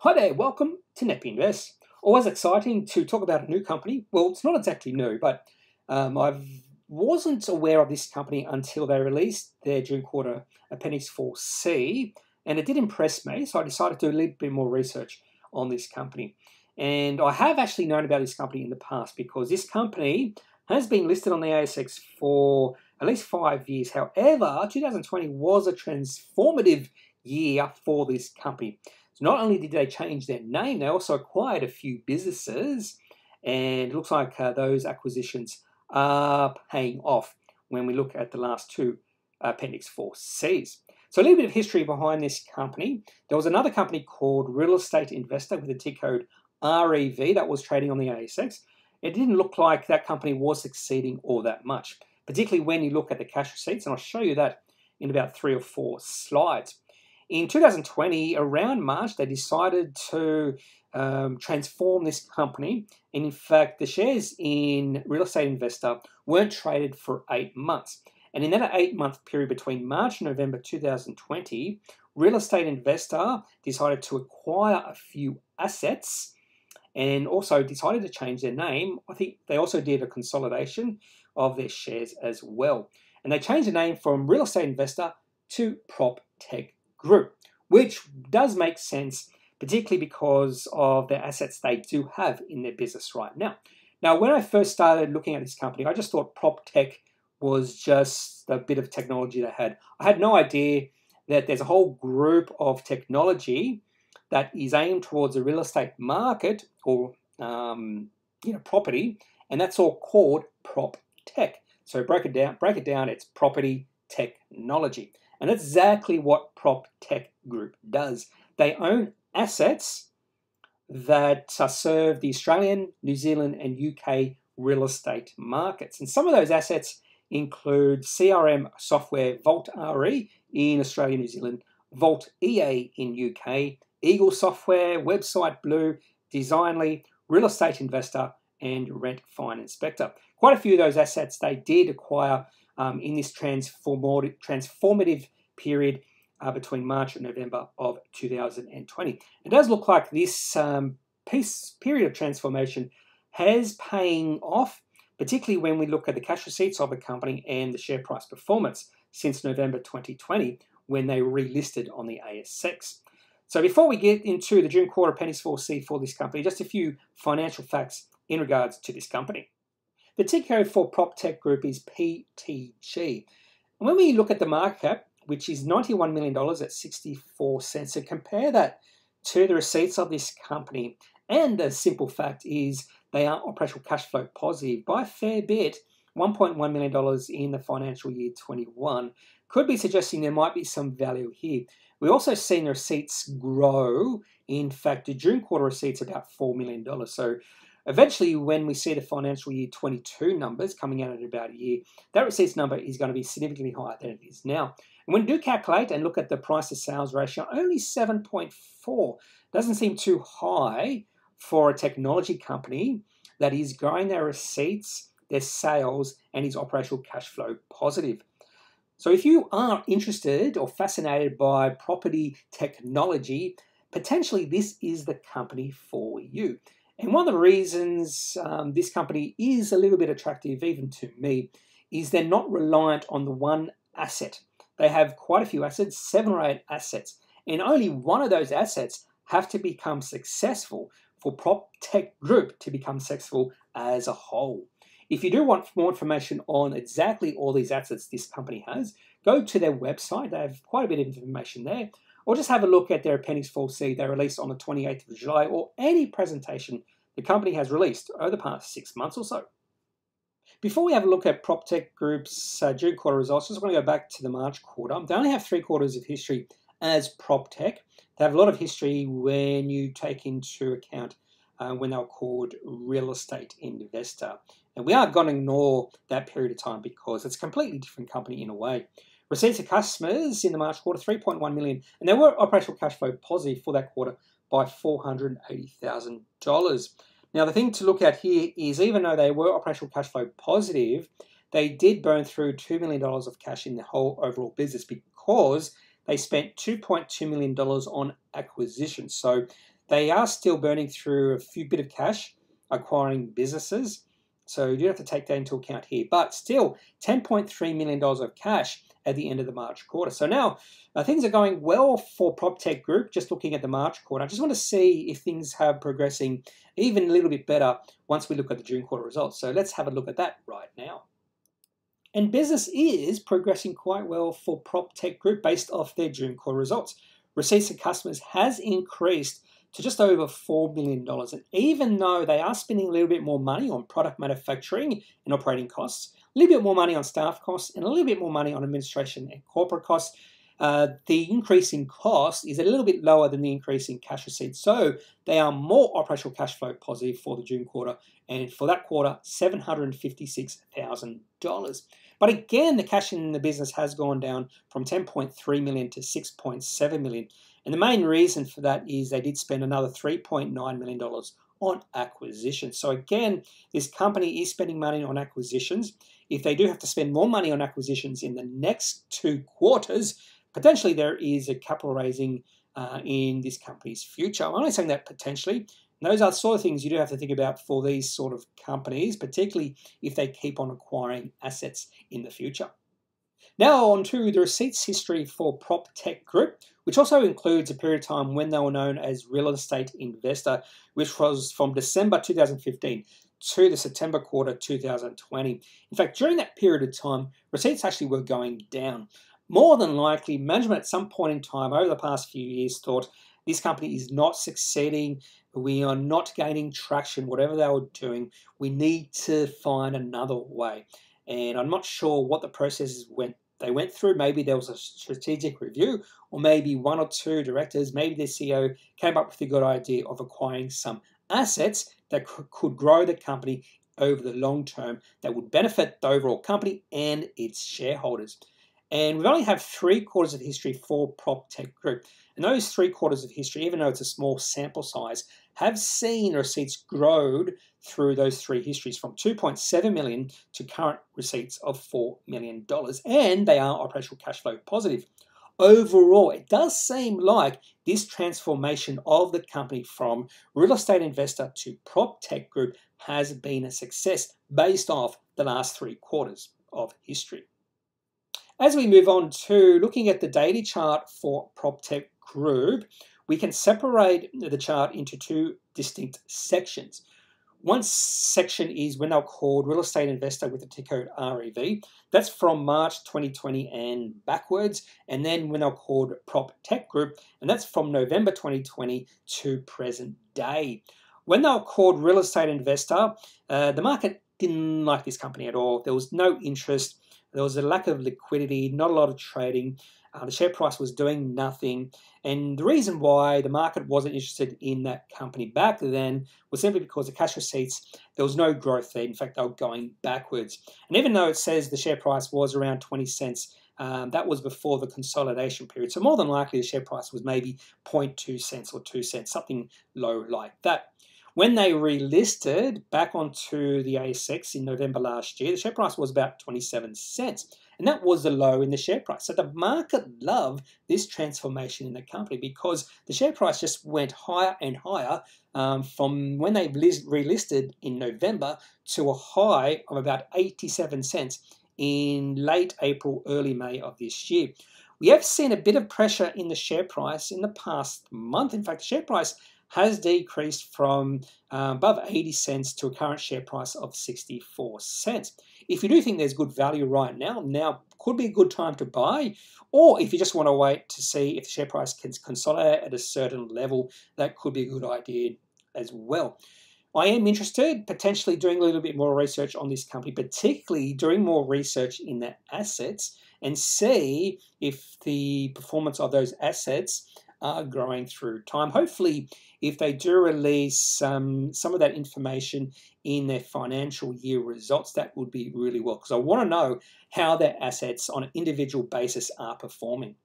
Hi there, welcome to Kneppy Invests. Always exciting to talk about a new company. Well, it's not exactly new, but I wasn't aware of this company until they released their June quarter Appendix 4C, and it did impress me, so I decided to do a little bit more research on this company. And I have actually known about this company in the past because this company has been listed on the ASX for at least 5 years. However, 2020 was a transformative year for this company. So not only did they change their name, they also acquired a few businesses, and it looks like those acquisitions are paying off when we look at the last two Appendix 4Cs. So a little bit of history behind this company. There was another company called Real Estate Investar with the ticker code REV that was trading on the ASX. It didn't look like that company was succeeding all that much, particularly when you look at the cash receipts, and I'll show you that in about 3 or 4 slides. In 2020, around March, they decided to transform this company. And in fact, the shares in Real Estate Investar weren't traded for 8 months. And in that 8-month period between March and November 2020, Real Estate Investar decided to acquire a few assets and also decided to change their name. I think they also did a consolidation of their shares as well. And they changed the name from Real Estate Investar to PropTech Group, which does make sense, particularly because of the assets they do have in their business right now. Now, when I first started looking at this company, I just thought PropTech was just a bit of technology they had. I had no idea that there's a whole group of technology that is aimed towards the real estate market or property, and that's all called PropTech. So break it down, it's property technology. And that's exactly what PropTech Group does. They own assets that serve the Australian, New Zealand, and UK real estate markets. And some of those assets include CRM software Vault RE in Australia, New Zealand, Vault EA in UK, Eagle Software, Website Blue, Designly, Real Estate Investor, and Rent Fine Inspector. Quite a few of those assets they did acquire in this transformative period between March and November of 2020. It does look like this period of transformation has paying off, particularly when we look at the cash receipts of the company and the share price performance since November 2020 when they relisted on the ASX. So before we get into the June quarter Appendix 4C for this company, just a few financial facts in regards to this company. The ticker code for PropTech Group is PTG. And when we look at the market cap, which is $91 million at 64 cents, so compare that to the receipts of this company, and the simple fact is they are operational cash flow positive by a fair bit, $1.1 million in the financial year 21, could be suggesting there might be some value here. We've also seen the receipts grow. In fact, the June quarter receipts about $4 million. So eventually, when we see the financial year 22 numbers coming out in about a year, that receipts number is going to be significantly higher than it is now. And when we do calculate and look at the price to sales ratio, only 7.4 doesn't seem too high for a technology company that is growing their receipts, their sales, and is operational cash flow positive. So if you are interested or fascinated by property technology, potentially this is the company for you. And one of the reasons this company is a little bit attractive, even to me, is they're not reliant on the one asset. They have quite a few assets, 7 or 8 assets, and only one of those assets have to become successful for PropTech Group to become successful as a whole. If you do want more information on exactly all these assets this company has, go to their website. They have quite a bit of information there. Or just have a look at their Appendix 4C they released on the 28th of July, or any presentation the company has released over the past 6 months or so. Before we have a look at PropTech Group's June quarter results, I just want to go back to the March quarter. They only have 3 quarters of history as PropTech. They have a lot of history when you take into account when they were called Real Estate Investar. And we are going to ignore that period of time because it's a completely different company in a way. Receipts of customers in the March quarter, $3.1 million, and they were operational cash flow positive for that quarter by $480,000. Now, the thing to look at here is even though they were operational cash flow positive, they did burn through $2 million of cash in the whole overall business because they spent $2.2 million on acquisitions. So they are still burning through a few bit of cash acquiring businesses. So you do have to take that into account here. But still, $10.3 million of cash at the end of the March quarter. So now things are going well for PropTech Group, just looking at the March quarter. I just want to see if things are progressing even a little bit better once we look at the June quarter results. So let's have a look at that right now. And business is progressing quite well for PropTech Group based off their June quarter results. Receipts to customers has increased to just over $4 million. And even though they are spending a little bit more money on product manufacturing and operating costs, a little bit more money on staff costs, and a little bit more money on administration and corporate costs, the increase in cost is a little bit lower than the increase in cash receipts. So they are more operational cash flow positive for the June quarter. And for that quarter, $756,000. But again, the cash in the business has gone down from $10.3 million to $6.7 million. And the main reason for that is they did spend another $3.9 million on acquisitions. So again, this company is spending money on acquisitions. If they do have to spend more money on acquisitions in the next 2 quarters, potentially there is a capital raising in this company's future. I'm only saying that potentially. And those are the sort of things you do have to think about for these sort of companies, particularly if they keep on acquiring assets in the future. Now on to the receipts history for PropTech Group, which also includes a period of time when they were known as Real Estate Investar, which was from December 2015 to the September quarter 2020. In fact, during that period of time, receipts actually were going down. More than likely, management at some point in time over the past few years thought this company is not succeeding, we are not gaining traction, whatever they were doing, we need to find another way. And I'm not sure what the processes they went through. Maybe there was a strategic review, or maybe 1 or 2 directors, maybe the CEO came up with a good idea of acquiring some assets that could grow the company over the long term that would benefit the overall company and its shareholders. And we only have 3 quarters of history for PropTech Group. And those 3 quarters of history, even though it's a small sample size, have seen receipts grow through those 3 histories from $2.7 million to current receipts of $4 million. And they are operational cash flow positive. Overall, it does seem like this transformation of the company from Real Estate Investor to PropTech Group has been a success based off the last 3 quarters of history. As we move on to looking at the daily chart for PropTech Group, we can separate the chart into 2 distinct sections. One section is when they're called Real Estate Investor with the ticker code REV. That's from March 2020 and backwards. And then when they're called PropTech Group, and that's from November 2020 to present day. When they were called Real Estate Investor, the market didn't like this company at all. There was no interest. There was a lack of liquidity, not a lot of trading. The share price was doing nothing. And the reason why the market wasn't interested in that company back then was simply because the cash receipts, there was no growth there. In fact, they were going backwards. And even though it says the share price was around 20 cents, that was before the consolidation period. So more than likely the share price was maybe 0.2 cents or 2 cents, something low like that. When they relisted back onto the ASX in November last year, the share price was about 27 cents. And that was the low in the share price. So the market loved this transformation in the company because the share price just went higher and higher from when they relisted in November to a high of about 87 cents in late April, early May of this year. We have seen a bit of pressure in the share price in the past month. In fact, the share price has decreased from above 80 cents to a current share price of 64 cents. If you do think there's good value right now could be a good time to buy. Or if you just want to wait to see if the share price can consolidate at a certain level, that could be a good idea as well. I am interested, potentially doing a little bit more research on this company, particularly doing more research in their assets and see if the performance of those assets are growing through time. Hopefully, if they do release some of that information in their financial year results, that would be really well, because I want to know how their assets on an individual basis are performing.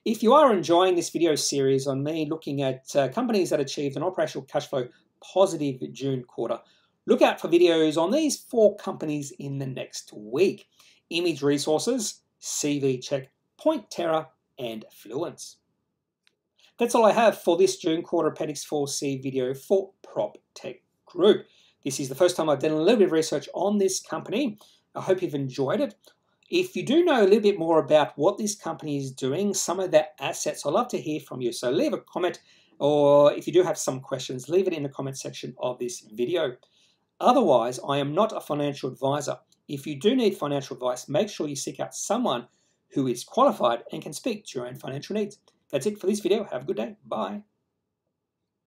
If you are enjoying this video series on me looking at companies that achieved an operational cash flow positive June quarter, look out for videos on these 4 companies in the next week: Image Resources, CV Check, Point Terra, and Fluence. That's all I have for this June quarter Appendix 4C video for PropTech Group. This is the first time I've done a little bit of research on this company. I hope you've enjoyed it. If you do know a little bit more about what this company is doing, some of their assets, I'd love to hear from you. So leave a comment, or if you do have some questions, leave it in the comment section of this video. Otherwise, I am not a financial advisor. If you do need financial advice, make sure you seek out someone who is qualified and can speak to your own financial needs. That's it for this video. Have a good day. Bye.